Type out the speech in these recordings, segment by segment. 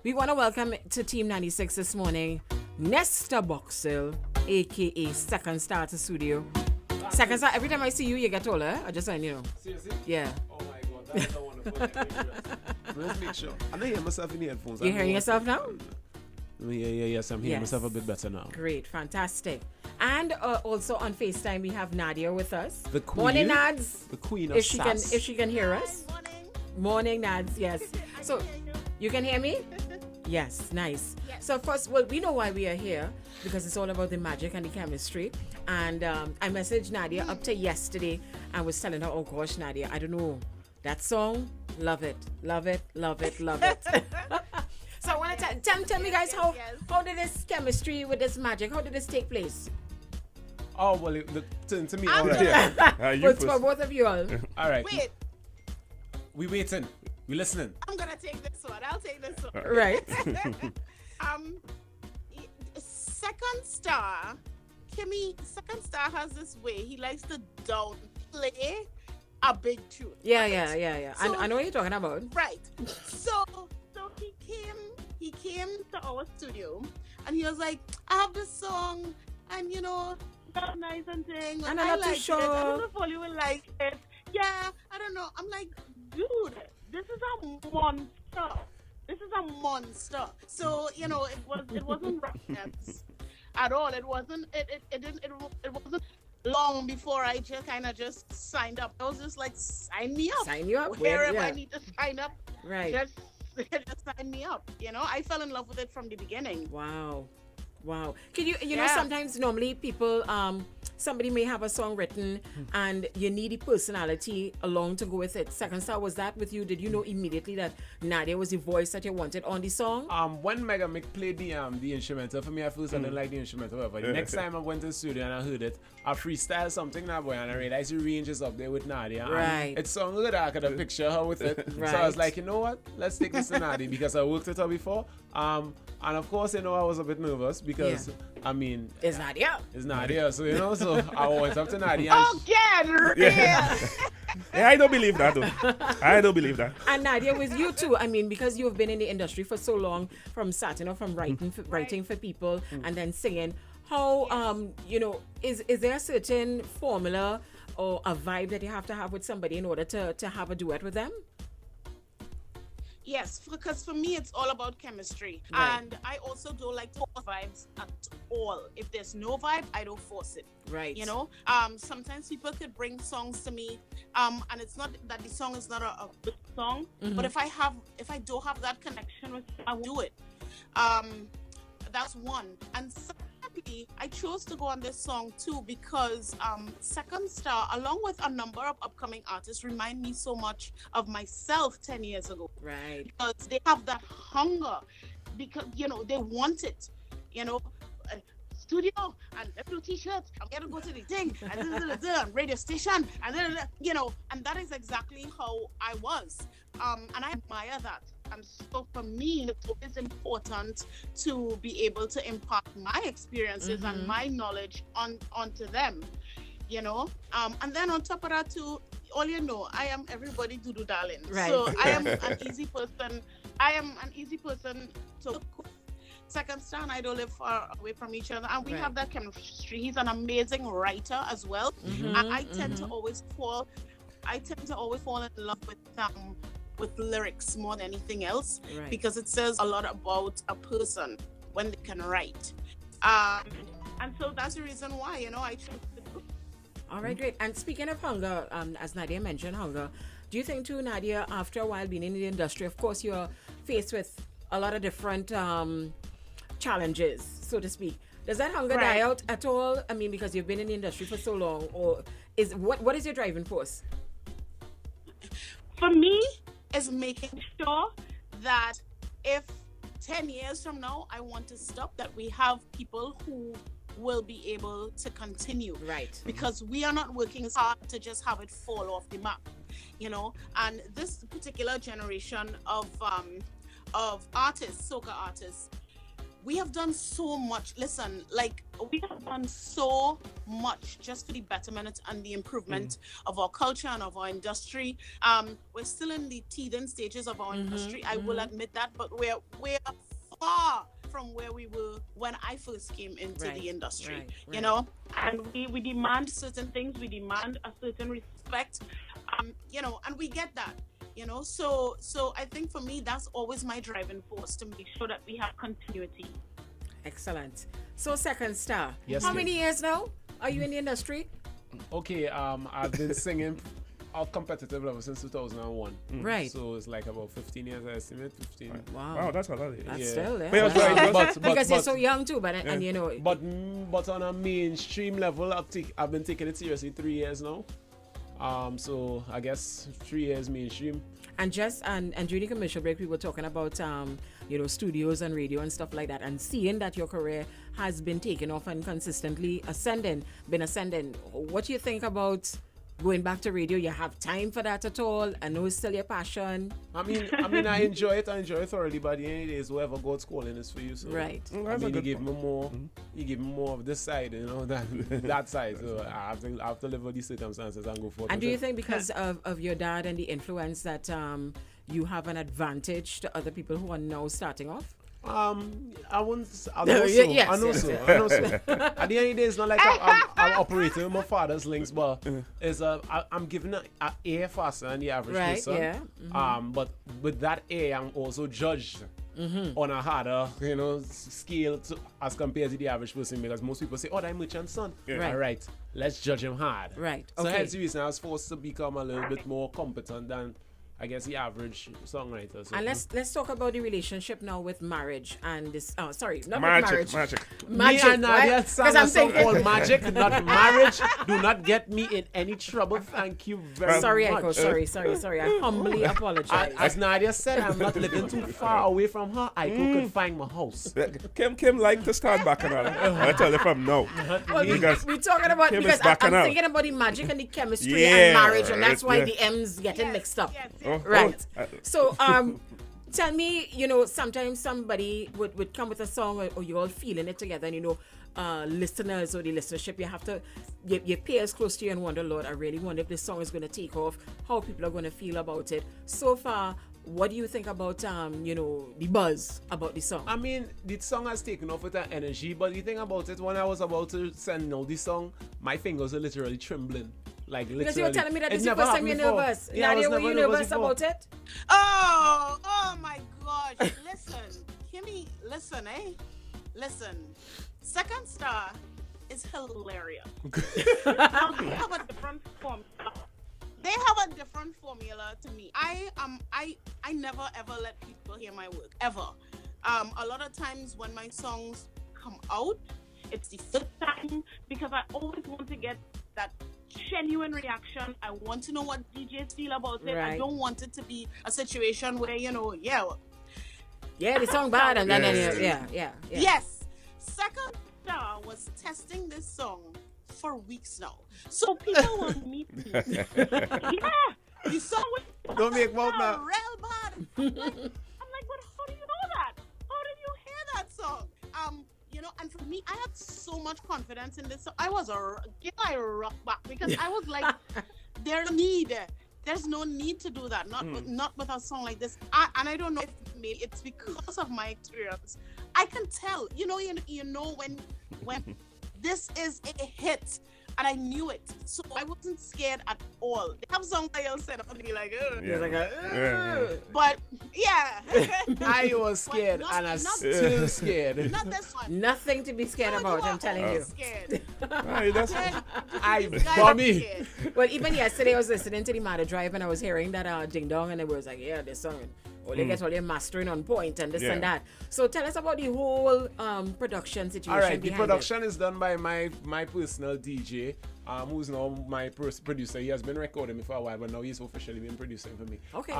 We want to welcome to Team 96 this morning, Sta Boxel, aka Sekon Sta Studio. Sekon Sta, every time I see you, you get taller. I just want you know. Seriously? Yeah. Oh my God, that is a wonderful. Let's make sure. I'm not hearing myself in the headphones. You hearing yourself now? Yes, I'm hearing myself a bit better now. Great, fantastic. And also on FaceTime, we have Nadia with us. The queen. Morning, Nads. The queen of if sass. she can hear us. Morning, Nads. Yes. So, you can hear me? Yes, nice. Yes. So first, well, we know why we are here because it's all about the magic and the chemistry. And I messaged Nadia up to yesterday and was telling her, oh gosh, Nadia, I don't know, that song, love it, love it, love it, love it. So I want to tell me guys how did this chemistry with this magic, how did this take place? Oh, well, to me, all right. But for both of you all. All right. Wait. We waiting. We listening. I'm gonna take this one. I'll take this one. Right. Sekon Sta, Sekon Sta has this way. He likes to downplay a big tune. Yeah. So, I know what you're talking about. Right. So he came to our studio and he was like, I have this song and that's nice and thing. And I I'm not too like sure. it. I don't know if all you will like it. Yeah, I don't know. I'm like, dude, this is a monster. This is a monster. So it wasn't rockets at all. It wasn't. It wasn't long before I just signed up. I was just like, sign me up. Sign you up. Wherever I need to sign up. Right. Just sign me up. I fell in love with it from the beginning. Wow. Can you know, sometimes normally people, somebody may have a song written and you need the personality along to go with it. Sekon Sta, was that with you? Did you know immediately that Nadia was the voice that you wanted on the song? When Mega Mick played the instrumental, for me at first I didn't like the instrumental. But the next time I went to the studio and I heard it, I freestyle something that boy and I realized the range is up there with Nadia. Right. It sounded good. I could have pictured her with it. Right. So I was like, you know what? Let's take this to Nadia because I worked with her before. And of course, I was a bit nervous because, It's Nadia. It's Nadia. So, so I went up to Nadia. Oh, God! Yeah, I don't believe that, though. I don't believe that. And Nadia, with you too, because you've been in the industry for so long, from starting, from writing for people and then singing, how, is there a certain formula or a vibe that you have to have with somebody in order to have a duet with them? Yes, because for me, it's all about chemistry. Right. And I also don't like to force vibes at all. If there's no vibe, I don't force it. Right. Sometimes people could bring songs to me, and it's not that the song is not a good song, but if I don't have that connection with it, I will do it. That's one. And secondly, I chose to go on this song too because Sekon Sta, along with a number of upcoming artists, remind me so much of myself 10 years ago. Right. Because they have that hunger, because they want it. Studio and let's do t-shirts. I'm gonna go to the thing and radio station and and that is exactly how I was. And I admire that. And so for me, it's always important to be able to impart my experiences and my knowledge onto them. And then on top of that too, I am everybody doo-doo darling. Right. So I am an easy person. to work with. Sekon Sta and I don't live far away from each other, and we have that chemistry. He's an amazing writer as well, and I tend to always fall in love with lyrics more than anything else, because it says a lot about a person when they can write, and so that's the reason why I chose to do. All right, great. And speaking of hunger, as Nadia mentioned, hunger, do you think too, Nadia, after a while being in the industry, of course you're faced with a lot of different challenges, so to speak. Does that hunger die out at all? Because you've been in the industry for so long, or what is your driving force? For me, is making sure that if 10 years from now I want to stop, that we have people who will be able to continue. Right. Because we are not working hard to just have it fall off the map, and this particular generation of artists, soca artists, we have done so much. Listen, like, we have done so much just for the betterment and the improvement of our culture and of our industry. We're still in the teething stages of our industry. I will admit that, but we're far from where we were when I first came into the industry. You know, and we demand certain things. We demand a certain respect. You know, and we get that. You know, so I think for me, that's always my driving force, to make sure that we have continuity. Excellent. So, Sekon Sta, Yes, how ma'am. many years now are you in the industry? Okay, I've been singing at competitive level since 2001. Right. So it's like about 15 years, I estimate. 15. Wow. Wow, that's a lot. That's Yeah. still there. But yeah, Wow. right, But Because you're so young too, but and you know. But on a mainstream level, I've been taking it seriously 3 years now. So I guess 3 years mainstream. And during the commercial break, we were talking about you know, studios and radio and stuff like that, and seeing that your career has been taken off and consistently ascending. What do you think about going back to radio? You have time for that at all? I know it's still your passion. I mean, I enjoy it. I enjoy it thoroughly. But at the end of the day, it's whoever God's calling is for you. So, Right. I That's a mean, good you give me point. more. You give me more of this side, you know, than that side. So I have to live with these circumstances and go forward. And with do you it. think because of your dad and the influence that you have an advantage to other people who are now starting off? I know so. I know so. At the end of the day, it's not like I'm operating with my father's links, but it's I'm giving an A faster than the average person. Yeah. But with that A, I'm also judged on a harder, you know, scale as compared to the average person, because most people say, "Oh, that merchant's son." Right. All right, let's judge him hard. Right. So Okay. hence the reason I was forced to become a little bit more competent than, I guess, the average songwriter. So, And let's talk about the relationship now with marriage and this. Oh, sorry, not Magic. with marriage. Me Magic, and Nadia right? sang 'Cause a I'm song thinking. called Magic, not marriage. Do not get me in any trouble. Thank you very Sorry, much. Echo. Sorry. I humbly apologize. As Nadia said, I'm not living too far away from her. I could find my house. Kim like to start back and all. I tell you from now. Well, Because we're talking about Kim is because back I'm and out. thinking about the magic and the chemistry Yeah, and marriage, and that's why yeah. the M's getting Yes, mixed up. yes, Oh, Right. oh, So, tell me, you know, sometimes somebody would come with a song, or you're all feeling it together, and you know, listeners or the listenership, you have to, your peers close to you and wonder, Lord, I really wonder if this song is going to take off, how people are going to feel about it. So far, what do you think about, you know, the buzz about the song? I mean, the song has taken off with that energy, but the thing about it, when I was about to send out the song, my fingers were literally trembling. Like, literally. Because you were telling me that It this is the never first time you're happened before. nervous. Yeah, I was Nadia, were never you nervous nervous before. about it? Oh my gosh. Listen, Kimmy, listen, Listen. Sekon Sta is hilarious. Now, they have a different formula. They have a different formula to me. I never ever let people hear my work, ever. A lot of times when my songs come out, it's the first time, because I always want to get that genuine reaction. I want to know what DJs feel about it. Right. I don't want it to be a situation where, you know, Yeah, the song bad, and then Yeah. yeah. Yes, Sekon Sta was testing this song for weeks now. So people will meet me. Yeah, the song was Don't make mouth now. real bad. I'm like, but how do you know that? How did you hear that song? You know, and for me, I had so much confidence in this. So I was I rock back, because I was like, there's no need to do that. Not with a song like this. And I don't know if maybe it's because of my experience. I can tell. You know when this is a hit, and I knew it, so I wasn't scared at all. They have songs I will set up and be like, ugh. You're like, But yeah, I was scared, But and I'm not- still scared. not this one. nothing to be scared about, I'm telling you. Scared. Hey, that's I Guys are bummy. scared. Well, even yesterday I was listening to the Mother Drive, and I was hearing that Ding Dong, and it was like, yeah, this song, they get all their mastering on point and this Yeah. and that. So tell us about the whole production situation. All right, the behind production is done by my personal DJ, who's now my producer. He has been recording me for a while, but now he's officially been producing for me. Okay.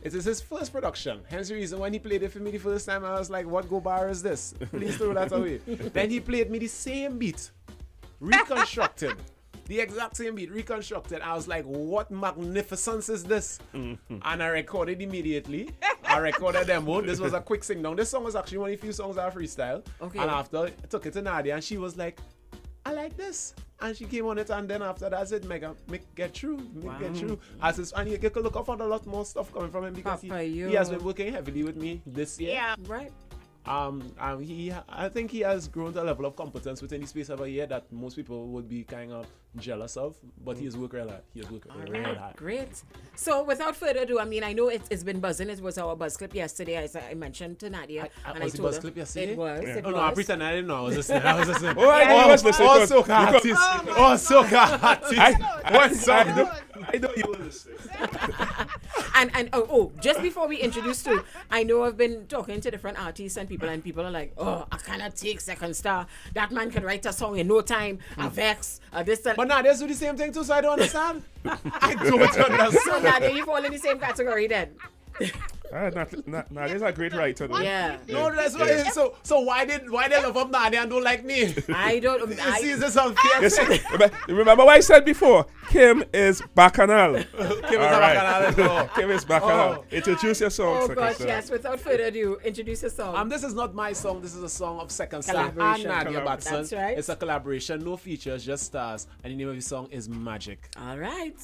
It is his first production. Hence the reason when he played it for me the first time, I was like, what go bar is this? Please throw that away. Then he played me the same beat, reconstructed. The exact same beat, reconstructed. I was like, what magnificence is this? And I recorded immediately. I recorded demo. This was a quick sing down. This song was actually one of the few songs I freestyle. Okay. And after I took it to Nadia, and she was like, I like this. And she came on it, and then after that, I said, make get through. And you can look up for a lot more stuff coming from him because he has been working heavily with me this year. Yeah. Right. I think he has grown to a level of competence within the space of a year that most people would be kind of jealous of, but he has worked real hard. Real hard. Great. So without further ado, I mean, I know it's been buzzing. It was our buzz clip yesterday, as I mentioned to Nadia. And was the buzz clip yesterday? It was. Yeah. It No, was. I pretend I didn't know. I was listening. Oh, I was listening. Oh, Soca artist. Oh, Soca artist. What's up? I know you were listening. And just before we introduce you, I know I've been talking to different artists and people are like, oh, I cannot take Sekon Sta. That man can write a song in no time. A vex, this and But Nadia do the same thing too, so I don't understand. I don't so understand. Nadia, you fall in the same category then. Nadia's a great writer, though. Yeah. No, that's why. So why they love up Nadia and don't like me? I don't. You see, is this unfair? You see, remember what I said before? Kim is bacchanal. Kim is bacchanal. Kim is bacchanal. Introduce your song, Oh Sekon gosh, Sta. yes. Without further ado, introduce your song. This is not my song. This is a song of Sekon Sta and Collaboration. Nadia Batson. That's right. It's a collaboration, no features, just stars. And the name of the song is Magic. All right.